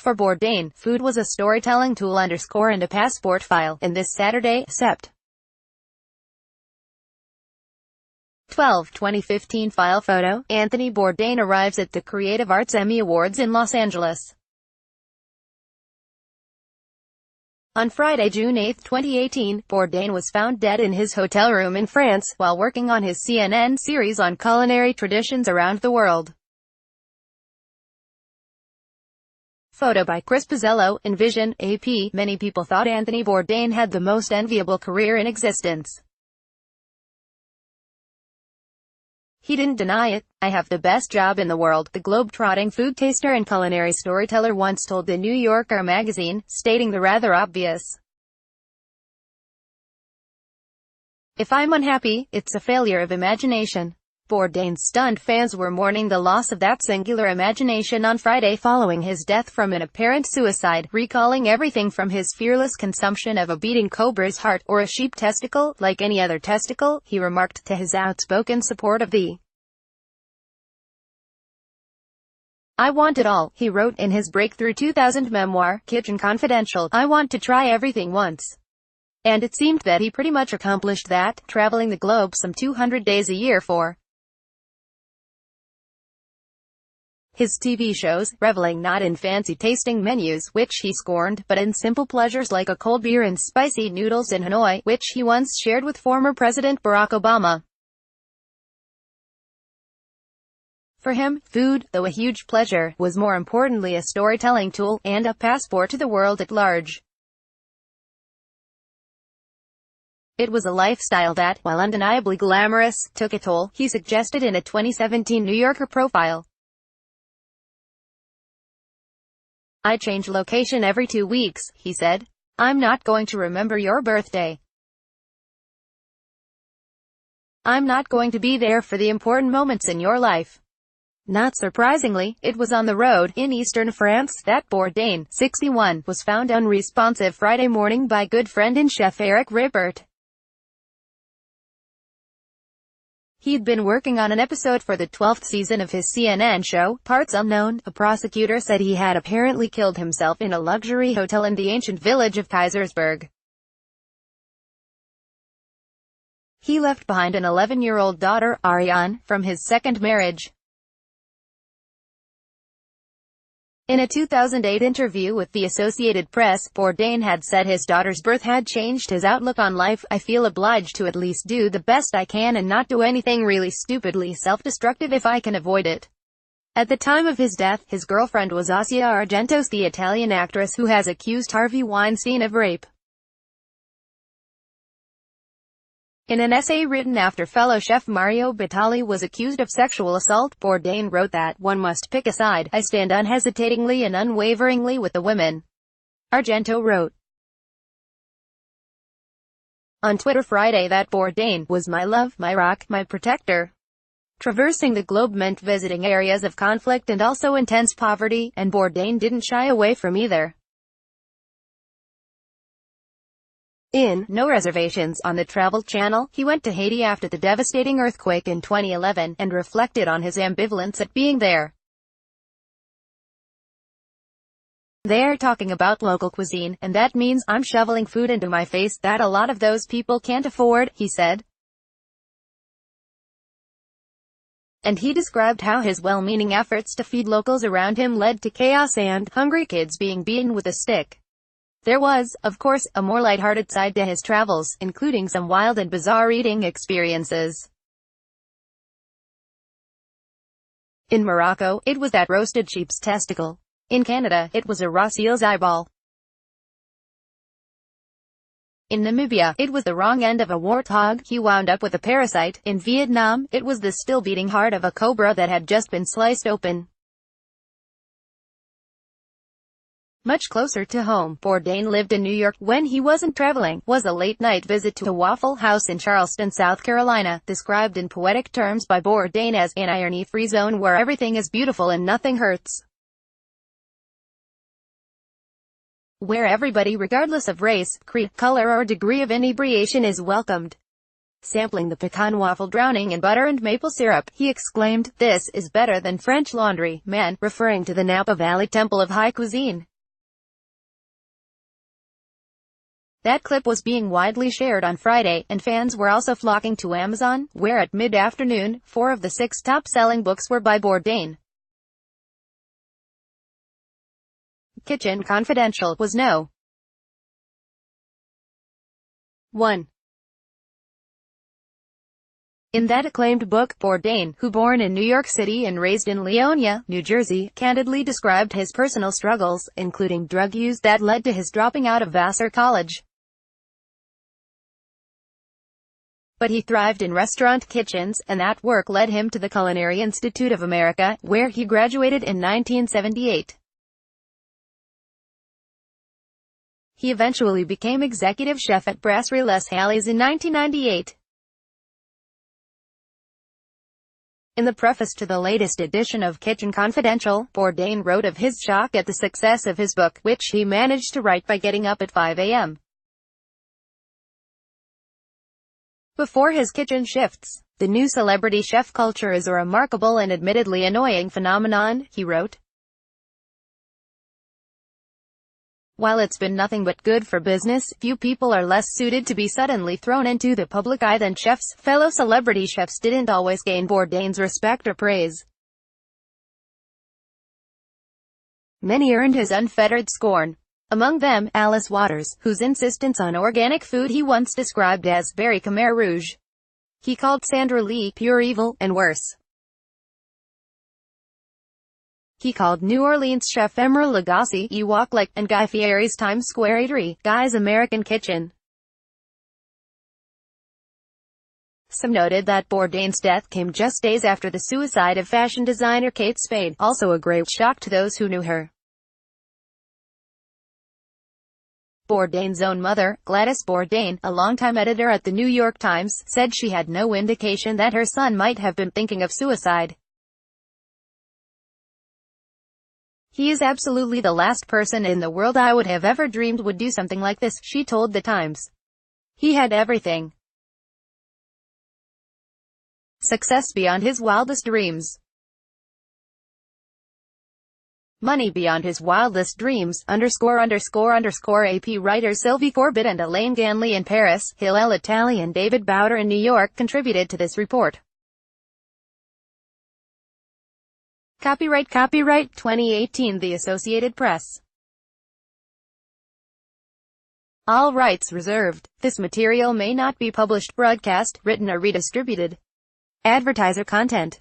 For Bourdain, food was a storytelling tool and a passport file. In this Saturday, Sept. 12, 2015 file photo, Anthony Bourdain arrives at the Creative Arts Emmy Awards in Los Angeles. On Friday, June 8, 2018, Bourdain was found dead in his hotel room in France, while working on his CNN series on culinary traditions around the world. Photo by Chris Pizzello, Envision, AP. Many people thought Anthony Bourdain had the most enviable career in existence. He didn't deny it. "I have the best job in the world," the globe-trotting food taster and culinary storyteller once told The New Yorker magazine, stating the rather obvious, "If I'm unhappy, it's a failure of imagination." Bourdain's stunned fans were mourning the loss of that singular imagination on Friday following his death from an apparent suicide, recalling everything from his fearless consumption of a beating cobra's heart, or a sheep testicle, like any other testicle, he remarked, to his outspoken support of the "I want it all," he wrote in his breakthrough 2000 memoir, Kitchen Confidential. "I want to try everything once." And it seemed that he pretty much accomplished that, traveling the globe some 200 days a year for his TV shows, reveling not in fancy-tasting menus, which he scorned, but in simple pleasures like a cold beer and spicy noodles in Hanoi, which he once shared with former President Barack Obama. For him, food, though a huge pleasure, was more importantly a storytelling tool, and a passport to the world at large. It was a lifestyle that, while undeniably glamorous, took a toll, he suggested in a 2017 New Yorker profile. "I change location every 2 weeks," he said. "I'm not going to remember your birthday. I'm not going to be there for the important moments in your life." Not surprisingly, it was on the road, in eastern France, that Bourdain, 61, was found unresponsive Friday morning by good friend and chef Eric Ripert. He'd been working on an episode for the 12th season of his CNN show, Parts Unknown. A prosecutor said he had apparently killed himself in a luxury hotel in the ancient village of Kaisersberg. He left behind an 11-year-old daughter, Ariane, from his second marriage. In a 2008 interview with the Associated Press, Bourdain had said his daughter's birth had changed his outlook on life. "I feel obliged to at least do the best I can and not do anything really stupidly self-destructive if I can avoid it." At the time of his death, his girlfriend was Asia Argentos, the Italian actress who has accused Harvey Weinstein of rape. In an essay written after fellow chef Mario Batali was accused of sexual assault, Bourdain wrote that, "One must pick a side. I stand unhesitatingly and unwaveringly with the women." Argento wrote on Twitter Friday that Bourdain was "my love, my rock, my protector." Traversing the globe meant visiting areas of conflict and also intense poverty, and Bourdain didn't shy away from either. In No Reservations on the Travel Channel, he went to Haiti after the devastating earthquake in 2011, and reflected on his ambivalence at being there. "They're talking about local cuisine, and that means I'm shoveling food into my face that a lot of those people can't afford," he said. And he described how his well-meaning efforts to feed locals around him led to chaos and hungry kids being beaten with a stick. There was, of course, a more lighthearted side to his travels, including some wild and bizarre eating experiences. In Morocco, it was that roasted sheep's testicle. In Canada, it was a raw seal's eyeball. In Namibia, it was the wrong end of a warthog. He wound up with a parasite. In Vietnam, it was the still beating heart of a cobra that had just been sliced open. Much closer to home, Bourdain lived in New York. When he wasn't traveling, was a late-night visit to a Waffle House in Charleston, South Carolina, described in poetic terms by Bourdain as an irony-free zone where everything is beautiful and nothing hurts. Where everybody, regardless of race, creed, color or degree of inebriation, is welcomed. Sampling the pecan waffle drowning in butter and maple syrup, he exclaimed, "This is better than French Laundry, man," referring to the Napa Valley Temple of High Cuisine. That clip was being widely shared on Friday, and fans were also flocking to Amazon, where at mid-afternoon, 4 of the 6 top-selling books were by Bourdain. Kitchen Confidential was no. 1. In that acclaimed book, Bourdain, who born in New York City and raised in Leonia, New Jersey, candidly described his personal struggles, including drug use that led to his dropping out of Vassar College. But he thrived in restaurant kitchens, and that work led him to the Culinary Institute of America, where he graduated in 1978. He eventually became executive chef at Brasserie Les Halles in 1998. In the preface to the latest edition of Kitchen Confidential, Bourdain wrote of his shock at the success of his book, which he managed to write by getting up at 5 a.m. before his kitchen shifts. The new celebrity chef culture is a remarkable and admittedly annoying phenomenon, he wrote. While it's been nothing but good for business, few people are less suited to be suddenly thrown into the public eye than chefs. Fellow celebrity chefs didn't always gain Bourdain's respect or praise. Many earned his unfettered scorn. Among them, Alice Waters, whose insistence on organic food he once described as very Khmer Rouge. He called Sandra Lee pure evil, and worse. He called New Orleans chef Emeril Lagasse Ewok-like, and Guy Fieri's Times Square eatery, Guy's American Kitchen. Some noted that Bourdain's death came just days after the suicide of fashion designer Kate Spade, also a great shock to those who knew her. Bourdain's own mother, Gladys Bourdain, a longtime editor at the New York Times, said she had no indication that her son might have been thinking of suicide. "He is absolutely the last person in the world I would have ever dreamed would do something like this," she told the Times. "He had everything. Success beyond his wildest dreams. Money beyond his wildest dreams." AP writers Sylvie Corbett and Elaine Ganley in Paris, Hillel Itali and David Bowder in New York contributed to this report. Copyright 2018 The Associated Press. All rights reserved. This material may not be published, broadcast, written or redistributed. Advertiser content.